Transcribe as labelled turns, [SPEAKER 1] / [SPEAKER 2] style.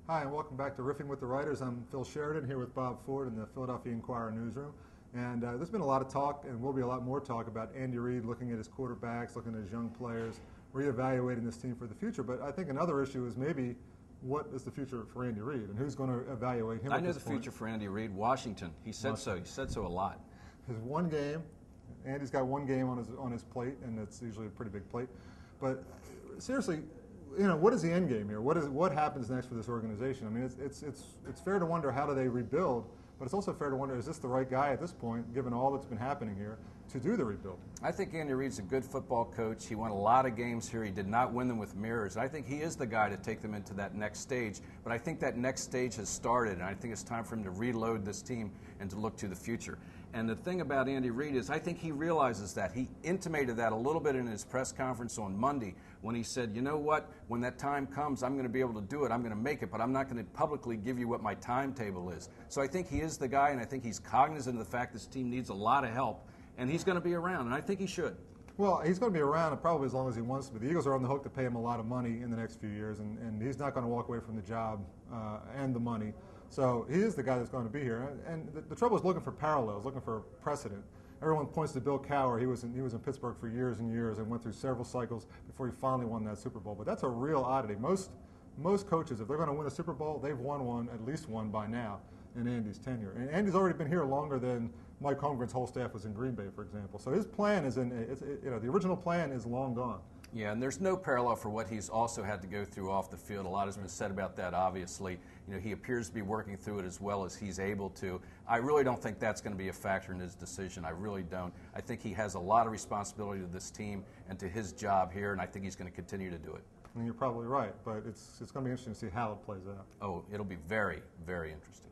[SPEAKER 1] Hi, and welcome back to Riffing with the Writers. I'm Phil Sheridan here with Bob Ford in the Philadelphia Inquirer newsroom. And there's been a lot of talk, and will be a lot more talk, about Andy Reid looking at his quarterbacks, looking at his young players, reevaluating this team for the future. But I think another issue is maybe what is the future for Andy Reid, and who's going to evaluate him
[SPEAKER 2] I
[SPEAKER 1] at
[SPEAKER 2] know
[SPEAKER 1] this
[SPEAKER 2] the
[SPEAKER 1] point?
[SPEAKER 2] future for Andy Reid. Washington. He said so. He said so a lot.
[SPEAKER 1] His one game, Andy's got one game on his plate, and it's usually a pretty big plate. But seriously, what is the end game here? What happens next for this organization? I mean, it's fair to wonder, how do they rebuild? But it's also fair to wonder, is this the right guy at this point, given all that's been happening here, to do the rebuild?
[SPEAKER 2] I think Andy Reid's a good football coach. He won a lot of games here. He did not win them with mirrors. I think he is the guy to take them into that next stage. But I think that next stage has started, and I think it's time for him to reload this team and to look to the future. And the thing about Andy Reid is I think he realizes that. He intimated that a little bit in his press conference on Monday when he said, you know what, when that time comes, I'm going to be able to do it. I'm going to make it, but I'm not going to publicly give you what my timetable is. So I think he is the guy, and I think he's cognizant of the fact this team needs a lot of help, and he's going to be around, and I think he should.
[SPEAKER 1] Well, he's going to be around probably as long as he wants to. But the Eagles are on the hook to pay him a lot of money in the next few years, and he's not going to walk away from the job and the money. So he is the guy that's going to be here. And the trouble is looking for parallels, looking for precedent. Everyone points to Bill Cowher. He was in Pittsburgh for years and years and went through several cycles before he finally won that Super Bowl. But that's a real oddity. Most coaches, if they're going to win a Super Bowl, they've won one, at least one by now, in Andy's tenure. And Andy's already been here longer than Mike Holmgren's whole staff was in Green Bay, for example. So his plan is the original plan is long gone.
[SPEAKER 2] Yeah, and there's no parallel for what he's also had to go through off the field. A lot has been said about that, obviously. He appears to be working through it as well as he's able to. I really don't think that's going to be a factor in his decision. I really don't. I think he has a lot of responsibility to this team and to his job here, and I think he's going to continue to do it.
[SPEAKER 1] And you're probably right, but it's going to be interesting to see how it plays out.
[SPEAKER 2] Oh, it'll be very, very interesting.